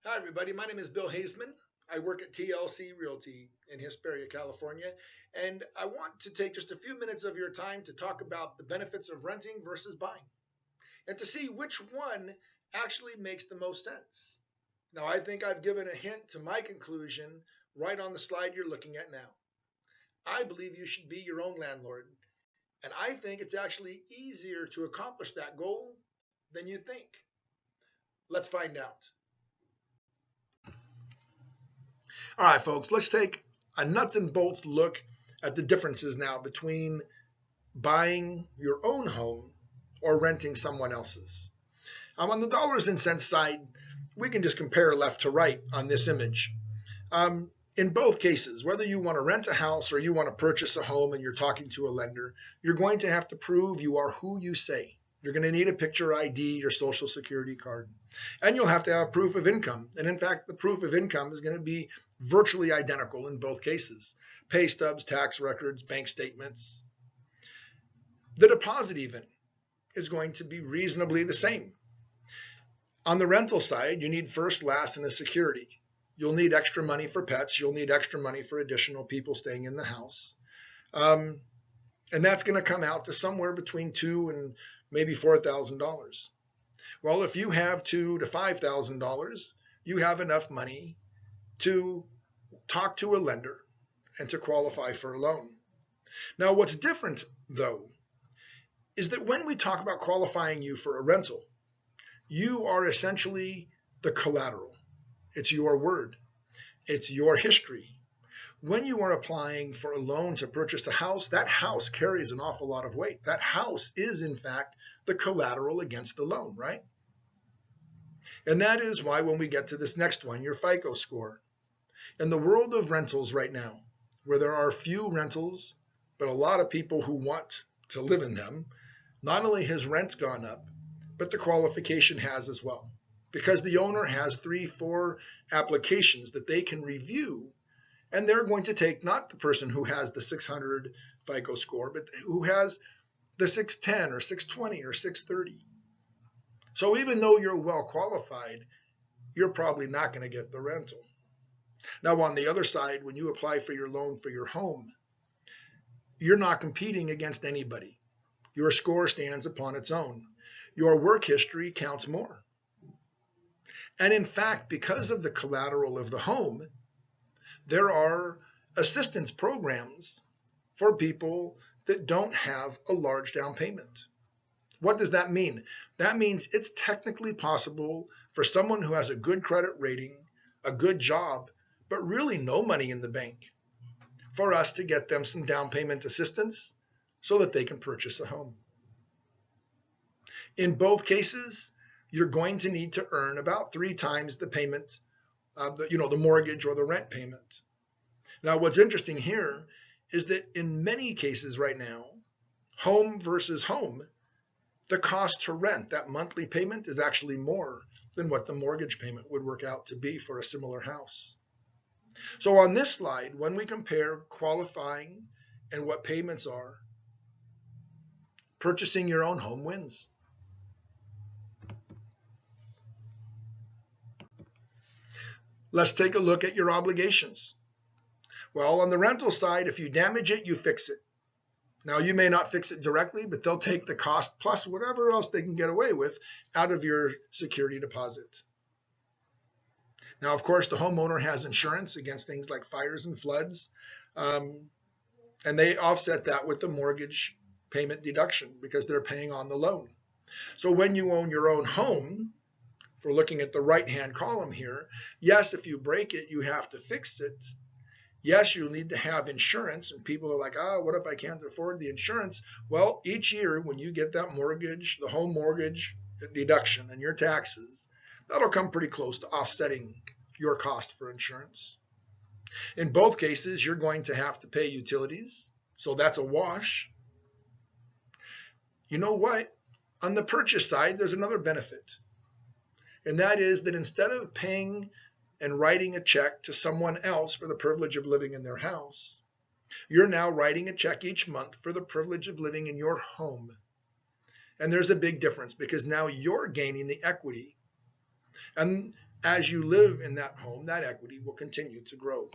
Hi, everybody. My name is Bill Haisman. I work at TLC Realty in Hesperia, California, and I want to take just a few minutes of your time to talk about the benefits of renting versus buying and to see which one actually makes the most sense. Now, I think I've given a hint to my conclusion right on the slide you're looking at now. I believe you should be your own landlord, and I think it's actually easier to accomplish that goal than you think. Let's find out. All right, folks, let's take a nuts and bolts look at the differences now between buying your own home or renting someone else's. On the dollars and cents side, we can just compare left to right on this image. In both cases, whether you want to rent a house or you want to purchase a home and you're talking to a lender, you're going to have to prove you are who you say. You're going to need a picture ID, your social security card, and you'll have to have proof of income. And in fact, the proof of income is going to be virtually identical in both cases. Pay stubs, tax records, bank statements. The deposit even is going to be reasonably the same. On the rental side, you need first, last, and a security. You'll need extra money for pets. You'll need extra money for additional people staying in the house. And that's going to come out to somewhere between $2,000 and maybe $4,000. Well, if you have $2,000 to $5,000, you have enough money to talk to a lender and to qualify for a loan. Now, what's different, though, is that when we talk about qualifying you for a rental, you are essentially the collateral. It's your word. It's your history. When you are applying for a loan to purchase a house, that house carries an awful lot of weight. That house is, in fact, the collateral against the loan, right? And that is why when we get to this next one, your FICO score. In the world of rentals right now, where there are few rentals, but a lot of people who want to live in them, not only has rent gone up, but the qualification has as well. Because the owner has 3, 4 applications that they can review, and they're going to take not the person who has the 600 FICO score, but who has the 610 or 620 or 630. So even though you're well qualified, you're probably not going to get the rental. Now, on the other side, when you apply for your loan for your home, you're not competing against anybody. Your score stands upon its own. Your work history counts more. And in fact, because of the collateral of the home, there are assistance programs for people that don't have a large down payment. What does that mean? That means it's technically possible for someone who has a good credit rating, a good job, but really no money in the bank, for us to get them some down payment assistance so that they can purchase a home. In both cases, you're going to need to earn about 3 times the payment, the mortgage or the rent payment. Now, what's interesting here is that in many cases right now, home versus home, the cost to rent, that monthly payment, is actually more than what the mortgage payment would work out to be for a similar house. So on this slide, when we compare qualifying and what payments are, purchasing your own home wins. Let's take a look at your obligations. Well, on the rental side, if you damage it, you fix it. Now, you may not fix it directly, but they'll take the cost plus whatever else they can get away with out of your security deposit. Now, of course, the homeowner has insurance against things like fires and floods, and they offset that with the mortgage payment deduction because they're paying on the loan. So when you own your own home, if we're looking at the right-hand column here, yes, if you break it, you have to fix it. Yes, you need to have insurance, and people are like, what if I can't afford the insurance? Well, each year when you get that mortgage, the home mortgage deduction and your taxes, that'll come pretty close to offsetting your cost for insurance. In both cases, you're going to have to pay utilities, so that's a wash. You know what? On the purchase side, there's another benefit, and that is that instead of paying and writing a check to someone else for the privilege of living in their house, you're now writing a check each month for the privilege of living in your home. And there's a big difference because now you're gaining the equity. And As you live in that home, that equity will continue to grow.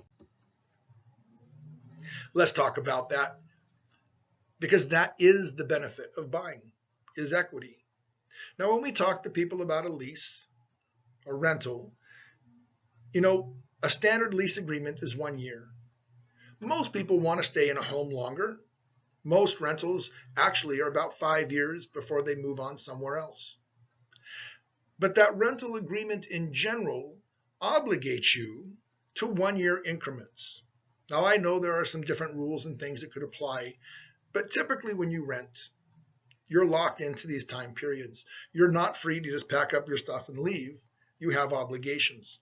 Let's talk about that, because that is the benefit of buying, is equity. Now, when we talk to people about a lease or rental, a standard lease agreement is 1 year. Most people want to stay in a home longer. Most rentals actually are about 5 years before they move on somewhere else. But that rental agreement in general obligates you to 1 year increments. Now, I know there are some different rules and things that could apply, but typically when you rent, you're locked into these time periods. You're not free to just pack up your stuff and leave. You have obligations.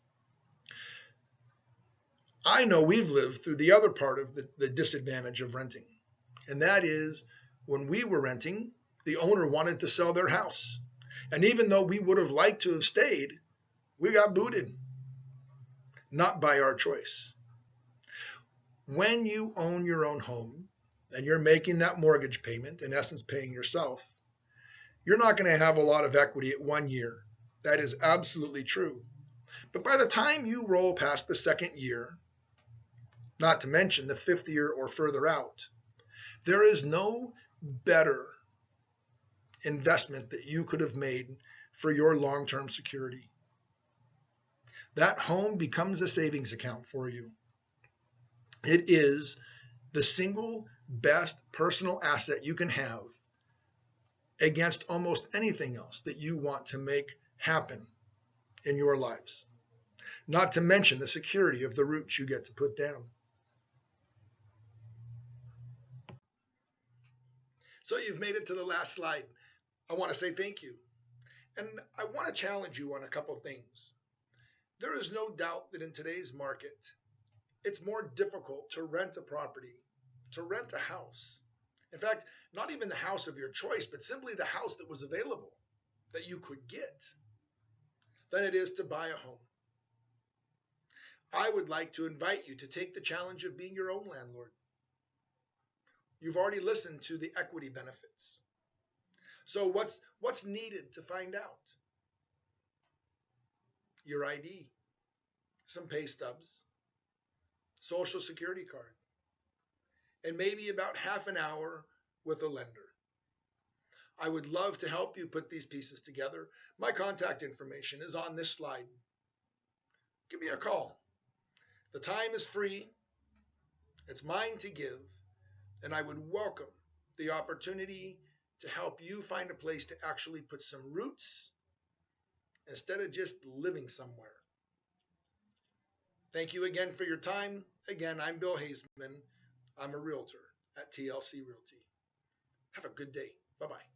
I know we've lived through the other part of the disadvantage of renting, and that is when we were renting, the owner wanted to sell their house. And even though we would have liked to have stayed, we got booted, not by our choice. When you own your own home and you're making that mortgage payment, in essence paying yourself, you're not going to have a lot of equity at 1 year. That is absolutely true. But by the time you roll past the second year, not to mention the fifth year or further out, there is no better investment that you could have made for your long-term security. That home becomes a savings account for you. It is the single best personal asset you can have against almost anything else that you want to make happen in your lives. Not to mention the security of the roots you get to put down. So you've made it to the last slide. I want to say thank you. And I want to challenge you on a couple things. There is no doubt that in today's market, it's more difficult to rent a property, to rent a house. In fact, not even the house of your choice, but simply the house that was available, that you could get, than it is to buy a home. I would like to invite you to take the challenge of being your own landlord. You've already listened to the equity benefits. So what's needed to find out? Your ID, some pay stubs, social security card, and maybe about half an hour with a lender. I would love to help you put these pieces together. My contact information is on this slide. Give me a call. The time is free. It's mine to give, and I would welcome the opportunity to help you find a place to actually put some roots instead of just living somewhere. Thank you again for your time. Again, I'm Bill Haisman. I'm a realtor at TLC Realty. Have a good day. Bye-bye.